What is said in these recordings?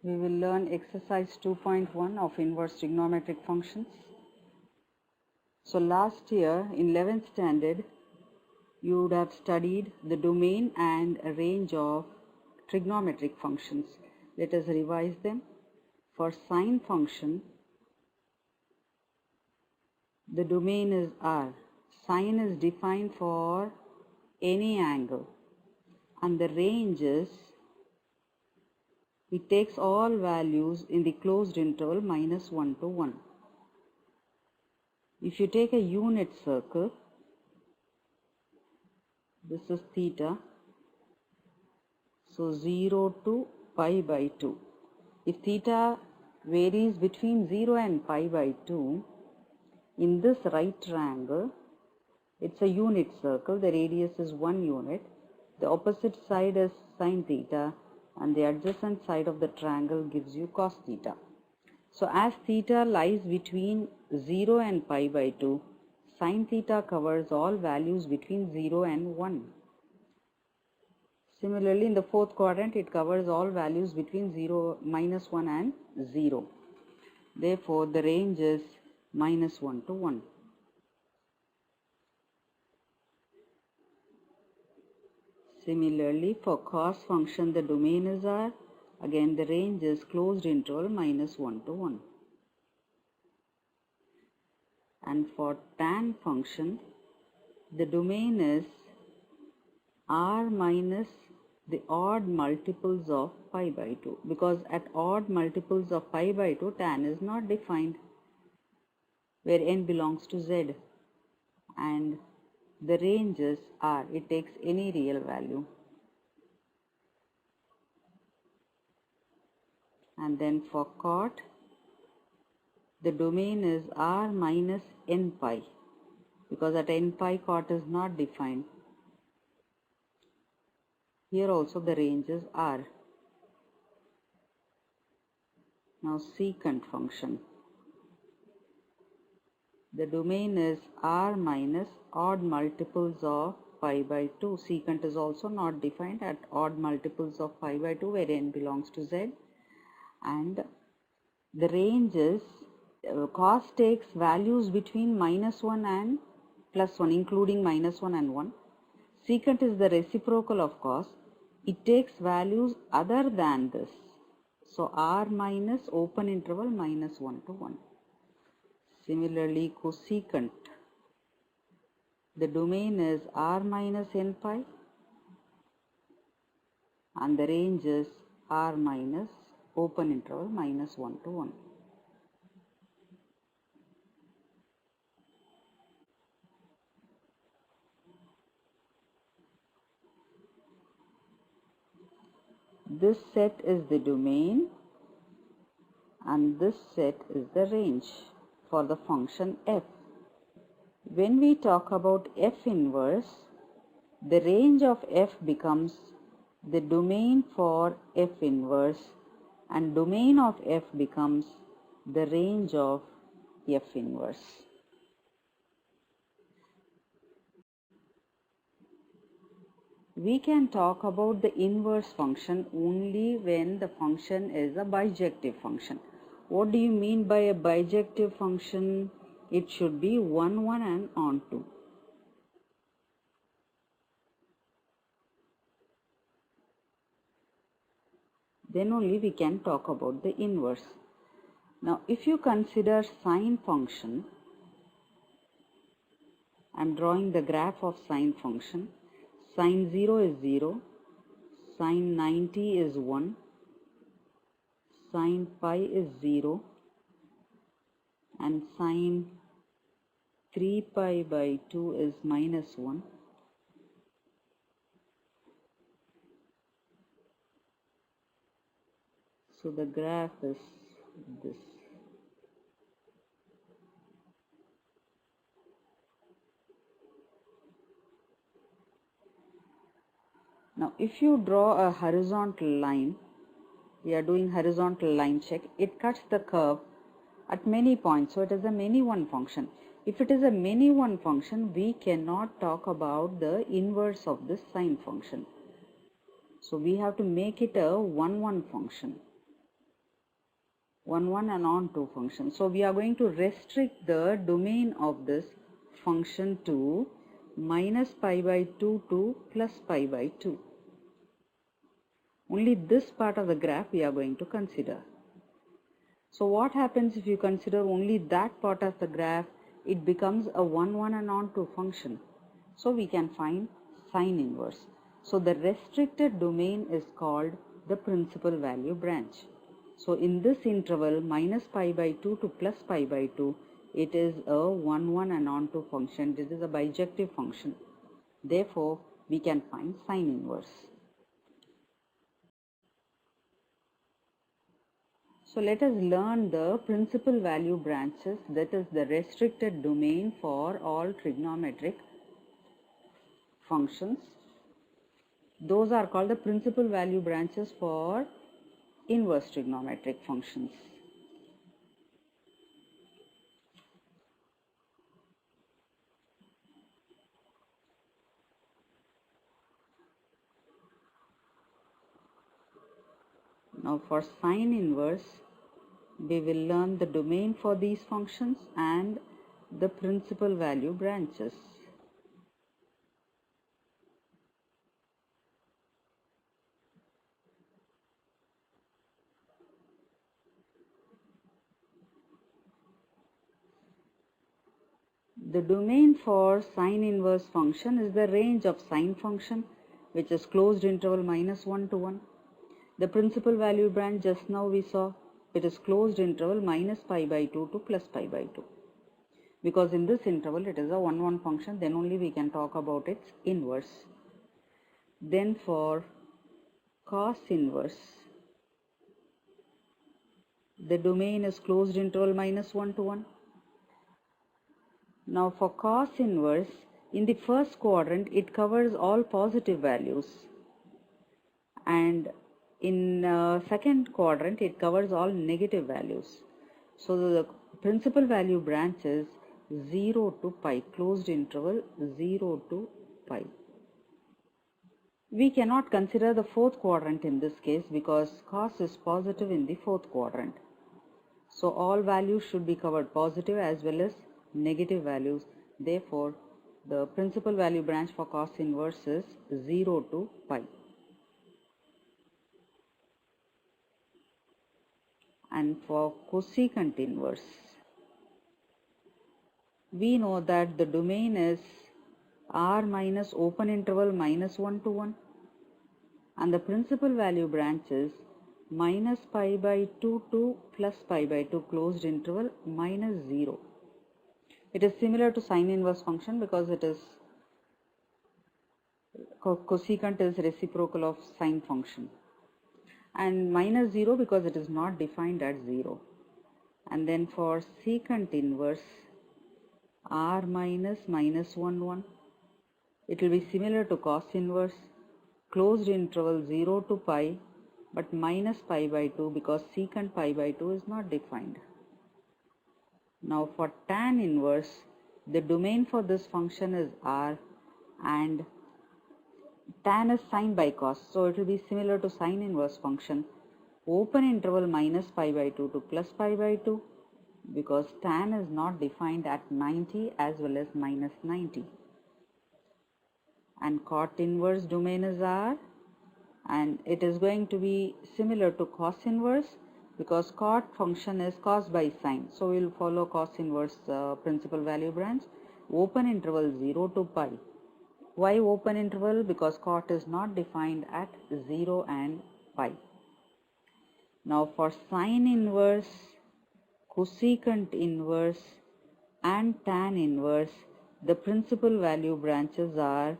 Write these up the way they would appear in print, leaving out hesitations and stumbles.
We will learn exercise 2.1 of inverse trigonometric functions. So last year in 11th standard you would have studied the domain and a range of trigonometric functions. Let us revise them. For sine function, the domain is R. Sine is defined for any angle and the range is, it takes all values in the closed interval -1 to 1. If you take a unit circle, this is theta, so 0 to pi by 2. If theta varies between 0 and pi by 2, in this right triangle, it's a unit circle, the radius is 1 unit, the opposite side is sine theta, and the adjacent side of the triangle gives you cos theta. So as theta lies between 0 and pi by 2, sine theta covers all values between 0 and 1. Similarly, in the fourth quadrant, it covers all values between -1 and 0. Therefore, the range is -1 to 1. Similarly, for cos function, the domain is R. Again, the range is closed interval -1 to 1. And for tan function, the domain is R minus the odd multiples of pi by 2. Because at odd multiples of pi by 2, tan is not defined, where n belongs to z. And the range is R. It takes any real value. And then for cot, the domain is R minus n pi, because at n pi cot is not defined. Here also the range is R. Now secant function. The domain is R minus odd multiples of pi by 2. Secant is also not defined at odd multiples of pi by 2, where n belongs to z. And the range is, cos takes values between -1 and +1, including -1 and 1. Secant is the reciprocal of cos. It takes values other than this. So R minus open interval -1 to 1. Similarly, cosecant, the domain is R minus n pi and the range is R minus open interval -1 to 1. This set is the domain and this set is the range for the function f. When we talk about f inverse, the range of f becomes the domain for f inverse and domain of f becomes the range of f inverse. We can talk about the inverse function only when the function is a bijective function. What do you mean by a bijective function? It should be 1, 1 and on 2. Then only we can talk about the inverse. Now, if you consider sine function, I am drawing the graph of sine function. Sine 0 is 0, sine 90 is 1, sine pi is 0, and sine 3 pi by 2 is -1. So the graph is this. Now, if you draw a horizontal line, we are doing horizontal line check, it cuts the curve at many points, so it is a many one function. If it is a many one function, we cannot talk about the inverse of this sine function. So we have to make it a 1, 1 function. 1 and onto function. So we are going to restrict the domain of this function to minus pi by 2 to plus pi by 2. Only this part of the graph we are going to consider. So what happens if you consider only that part of the graph? It becomes a 1 and onto function. So we can find sine inverse. So the restricted domain is called the principal value branch. So in this interval minus pi by 2 to plus pi by 2, it is a 1 and onto function. This is a bijective function. Therefore, we can find sine inverse. So let us learn the principal value branches, that is the restricted domain for all trigonometric functions. Those are called the principal value branches for inverse trigonometric functions. Now for sine inverse, we will learn the domain for these functions and the principal value branches. The domain for sine inverse function is the range of sine function, which is closed interval minus 1 to 1. The principal value branch just now we saw, it is closed interval minus pi by 2 to plus pi by 2. Because in this interval it is a 1 function, then only we can talk about its inverse. Then for cos inverse, the domain is closed interval minus 1 to 1. Now for cos inverse, in the first quadrant it covers all positive values, and in second quadrant it covers all negative values. So the principal value branch is 0 to pi, closed interval 0 to pi. We cannot consider the fourth quadrant in this case because cos is positive in the fourth quadrant. So all values should be covered, positive as well as negative values. Therefore, the principal value branch for cos inverse is 0 to pi. And for cosecant inverse, we know that the domain is r minus open interval minus 1 to 1, and the principal value branch is minus pi by 2 to plus pi by 2, closed interval minus 0. It is similar to sine inverse function because it is cosecant is reciprocal of sine function, and minus 0 because it is not defined at 0. And then for secant inverse, r minus minus 1 1, it will be similar to cos inverse, closed interval 0 to pi but minus pi by 2 because secant pi by 2 is not defined. Now for tan inverse, the domain for this function is r, and tan is sine by cos, so it will be similar to sine inverse function, open interval minus pi by 2 to plus pi by 2 because tan is not defined at 90 as well as minus 90. And cot inverse domain is r, and it is going to be similar to cos inverse because cot function is cos by sine, so we will follow cos inverse principal value branch, open interval 0 to pi. Why open interval? Because cot is not defined at 0 and pi. Now for sine inverse, cosecant inverse and tan inverse, the principal value branches are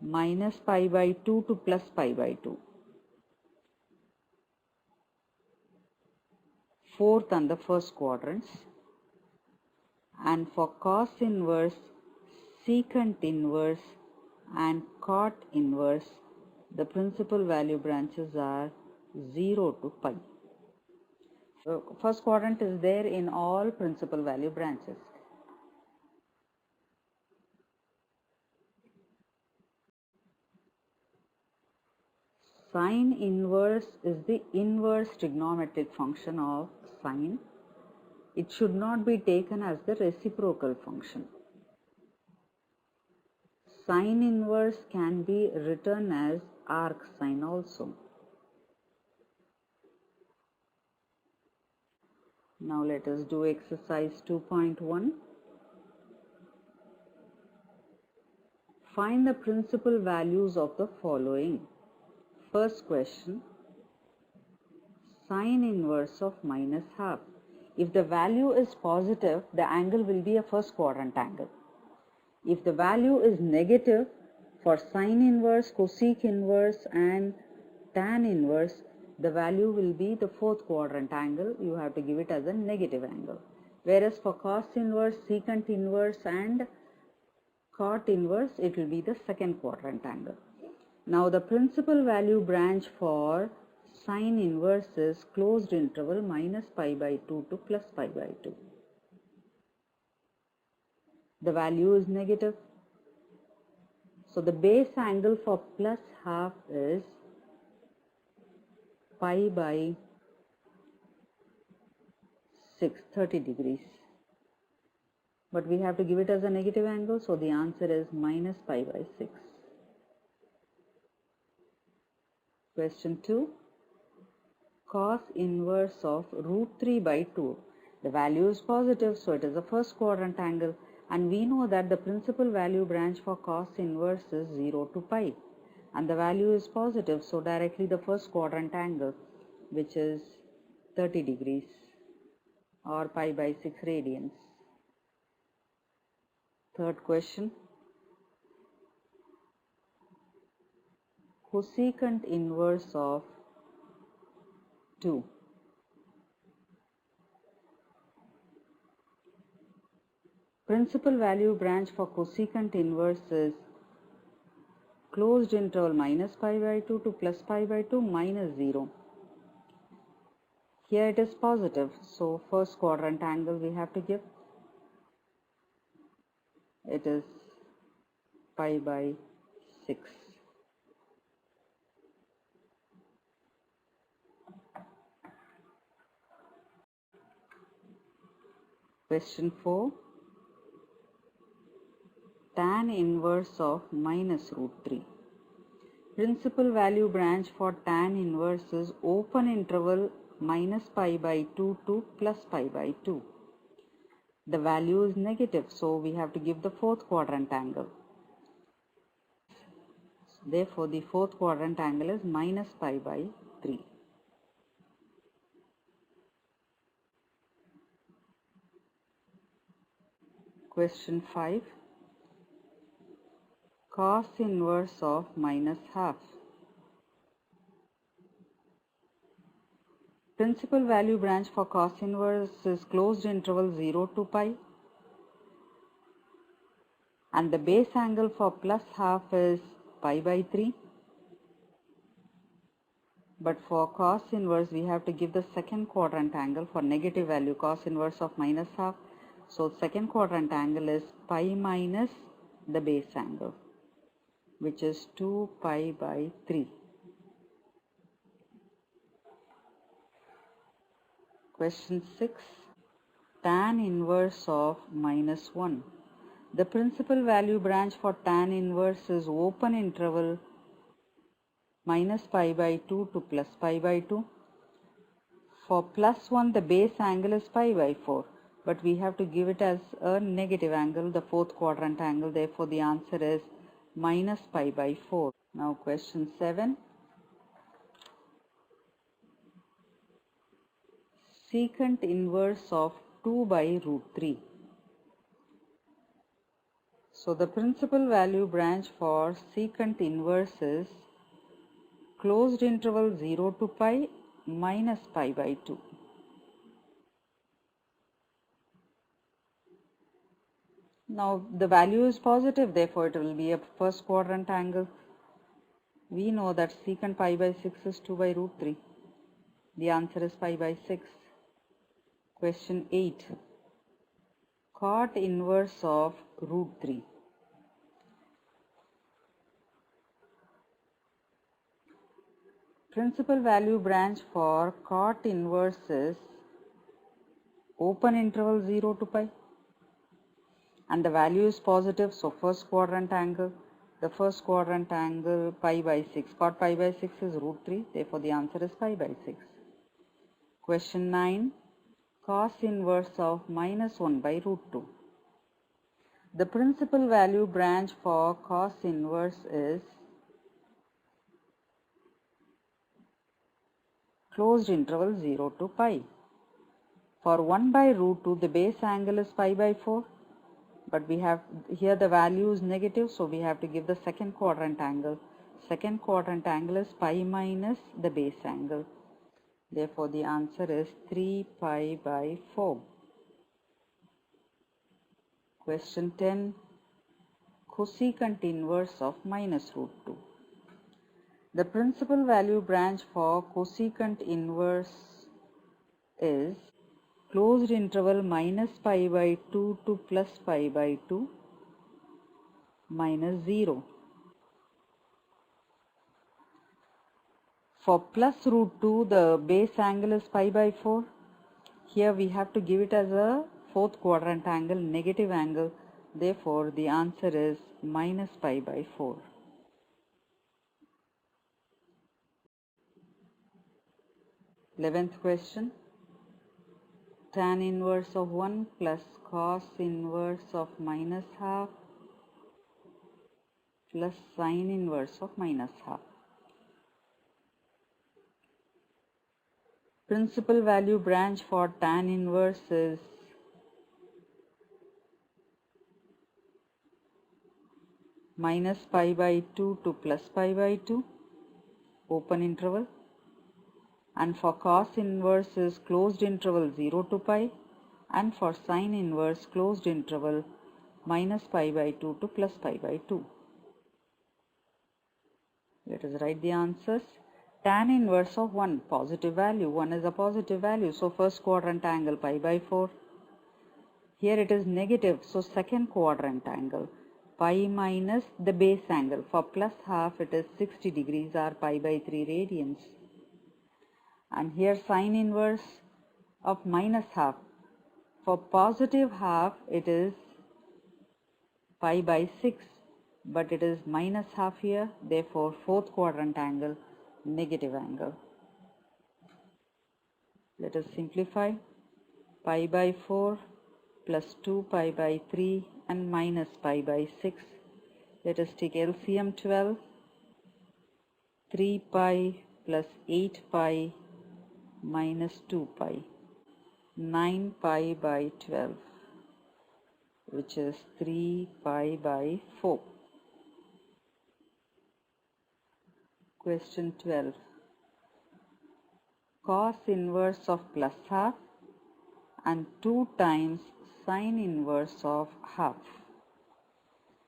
minus pi by 2 to plus pi by 2. Fourth and the first quadrants. And for cos inverse, secant inverse and cot inverse, the principal value branches are 0 to pi. So first quadrant is there in all principal value branches. Sine inverse is the inverse trigonometric function of sine. It should not be taken as the reciprocal function. Sine inverse can be written as arc sine also. Now let us do exercise 2.1. Find the principal values of the following. First question, sine inverse of minus half. If the value is positive, the angle will be a first quadrant angle. If the value is negative, for sine inverse, cosec inverse and tan inverse, the value will be the fourth quadrant angle. You have to give it as a negative angle. Whereas for cos inverse, secant inverse and cot inverse, it will be the second quadrant angle. Now the principal value branch for sine inverse is closed interval minus pi by 2 to plus pi by 2. The value is negative. So the base angle for plus half is pi by 6, 30 degrees. But we have to give it as a negative angle, so the answer is minus pi by 6. Question 2. Cos inverse of root 3 by 2. The value is positive, so it is a first quadrant angle. And we know that the principal value branch for cos inverse is 0 to pi. And the value is positive, so directly the first quadrant angle, which is 30 degrees or pi by 6 radians. Third question. Cosecant inverse of 2. Principal value branch for cosecant inverse is closed interval minus pi by 2 to plus pi by 2 minus 0. Here it is positive, so first quadrant angle we have to give. It is pi by 6. Question 4. Tan inverse of minus root 3. Principal value branch for tan inverse is open interval minus pi by 2 to plus pi by 2. The value is negative, so we have to give the fourth quadrant angle. Therefore, the fourth quadrant angle is minus pi by 3. Question 5. Cos inverse of minus half. Principal value branch for cos inverse is closed interval 0 to pi. And the base angle for plus half is pi by 3. But for cos inverse, we have to give the second quadrant angle for negative value, cos inverse of minus half. So second quadrant angle is pi minus the base angle, which is 2 pi by 3. Question 6. Tan inverse of minus 1. The principal value branch for tan inverse is open interval minus pi by 2 to plus pi by 2. For plus 1, the base angle is pi by 4. But we have to give it as a negative angle, the fourth quadrant angle. Therefore, the answer is minus pi by 4. Now question 7. Secant inverse of 2 by root 3. So the principal value branch for secant inverse is closed interval 0 to pi minus pi by 2. Now the value is positive, therefore it will be a first quadrant angle. We know that secant pi by 6 is 2 by root 3. The answer is pi by 6. Question 8. Cot inverse of root 3. Principal value branch for cot inverse is open interval 0 to pi, and the value is positive, so first quadrant angle, the first quadrant angle pi by 6, cot pi by 6 is root 3, therefore the answer is pi by 6. Question 9, cos inverse of minus 1 by root 2. The principal value branch for cos inverse is closed interval 0 to pi. For 1 by root 2, the base angle is pi by 4, but we have here the value is negative, so we have to give the second quadrant angle. Second quadrant angle is pi minus the base angle. Therefore, the answer is 3 pi by 4. Question 10. Cosecant inverse of minus root 2. The principal value branch for cosecant inverse is closed interval minus pi by 2 to plus pi by 2 minus 0. For plus root 2, the base angle is pi by 4. Here we have to give it as a fourth quadrant angle, negative angle. Therefore, the answer is minus pi by 4. Eleventh question. Tan inverse of 1 plus cos inverse of minus half plus sine inverse of minus half. Principal value branch for tan inverse is minus pi by 2 to plus pi by 2, open interval. And for cos inverse is closed interval 0 to pi, and for sine inverse closed interval minus pi by 2 to plus pi by 2. Let us write the answers. Tan inverse of 1, positive value. 1 is a positive value, so first quadrant angle pi by 4. Here it is negative, so second quadrant angle pi minus the base angle. For plus half it is 60 degrees or pi by 3 radians. And here sine inverse of minus half. For positive half it is pi by 6, but it is minus half here, therefore fourth quadrant angle, negative angle. Let us simplify. Pi by 4 plus 2 pi by 3 and minus pi by 6. Let us take LCM 12. 3 pi plus 8 pi minus 2 pi. 9 pi by 12, which is 3 pi by 4. Question 12. Cos inverse of plus half and 2 times sine inverse of half.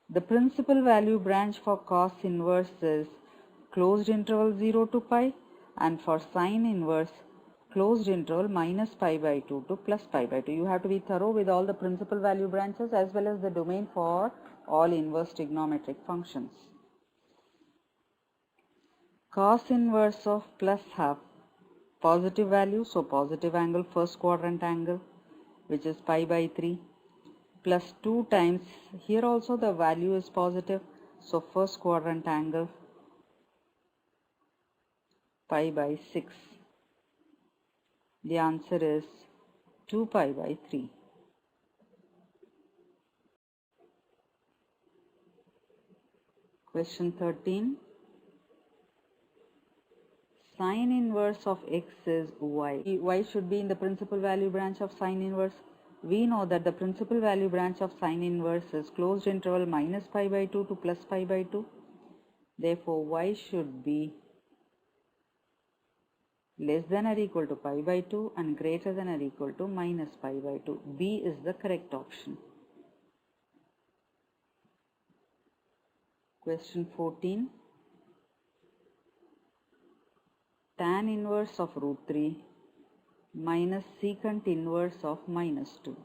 The principal value branch for cos inverse is closed interval 0 to pi, and for sine inverse closed interval minus pi by 2 to plus pi by 2. You have to be thorough with all the principal value branches as well as the domain for all inverse trigonometric functions. Cos inverse of plus half, positive value, so positive angle, first quadrant angle, which is pi by 3, plus 2 times, here also the value is positive, so first quadrant angle, pi by 6. The answer is 2 pi by 3. Question 13. Sine inverse of x is y. Y should be in the principal value branch of sine inverse. We know that the principal value branch of sine inverse is closed interval minus pi by 2 to plus pi by 2. Therefore, y should be less than or equal to pi by 2 and greater than or equal to minus pi by 2. B is the correct option. Question 14. Tan inverse of root 3 minus secant inverse of minus 2.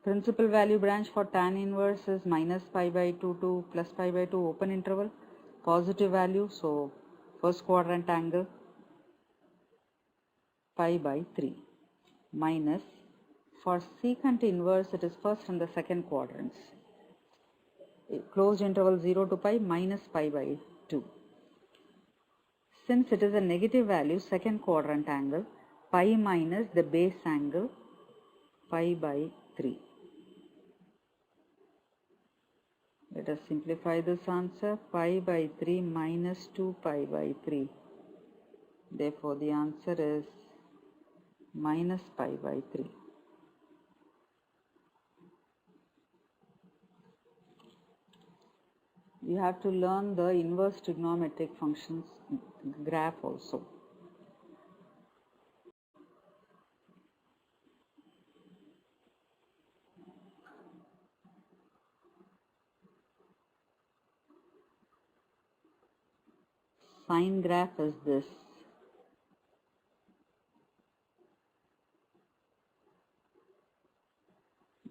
Principal value branch for tan inverse is minus pi by 2 to plus pi by 2, open interval, positive value, so first quadrant angle, pi by 3 minus, for secant inverse it is first and the second quadrants, closed interval 0 to pi minus pi by 2. Since it is a negative value, second quadrant angle, pi minus the base angle pi by 3. Let us simplify this answer. Pi by 3 minus 2 pi by 3. Therefore, the answer is minus pi by 3. You have to learn the inverse trigonometric functions graph also. Sine graph is this.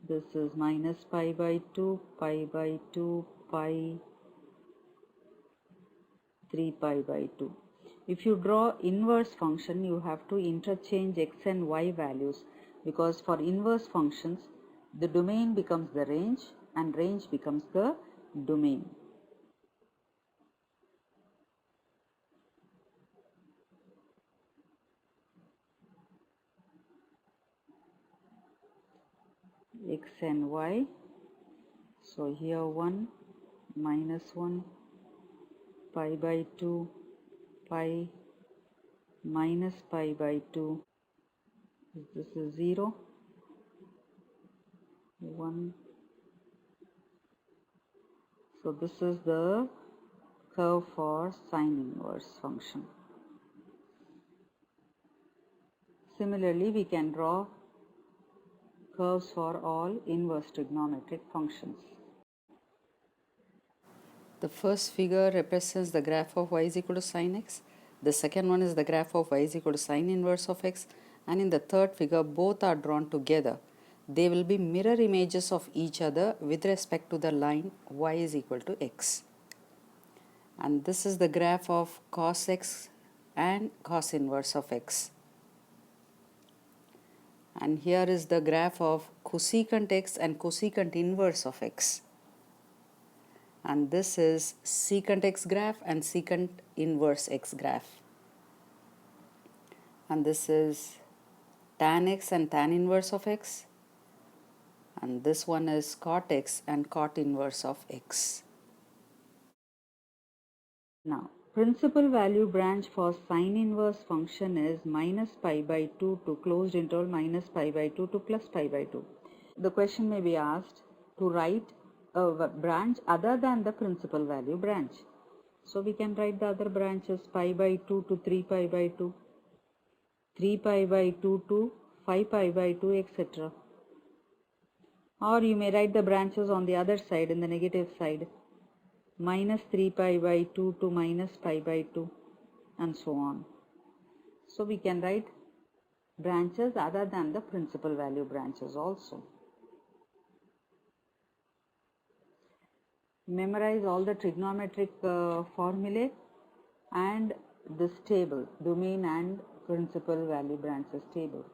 This is minus pi by 2, pi by 2, pi 3 pi by 2. If you draw inverse function, you have to interchange x and y values, because for inverse functions, the domain becomes the range and range becomes the domain. X and y. So here 1 minus 1 pi by 2 pi minus pi by 2. This is 0 1. So this is the curve for sine inverse function. Similarly, we can draw curves for all inverse trigonometric functions. The first figure represents the graph of y is equal to sine x. The second one is the graph of y is equal to sine inverse of x. And in the third figure, both are drawn together. They will be mirror images of each other with respect to the line y is equal to x. And this is the graph of cos x and cos inverse of x. And here is the graph of cosecant x and cosecant inverse of x. And this is secant x graph and secant inverse x graph. And this is tan x and tan inverse of x. And this one is cot x and cot inverse of x. Now, principal value branch for sine inverse function is minus pi by 2 to closed interval minus pi by 2 to plus pi by 2. The question may be asked to write a branch other than the principal value branch. So we can write the other branches pi by 2 to 3 pi by 2, 3 pi by 2 to 5 pi by 2, etc. Or you may write the branches on the other side, in the negative side, minus 3 pi by 2 to minus pi by 2, and so on. So we can write branches other than the principal value branches also. Memorize all the trigonometric formulae and this table, domain and principal value branches table.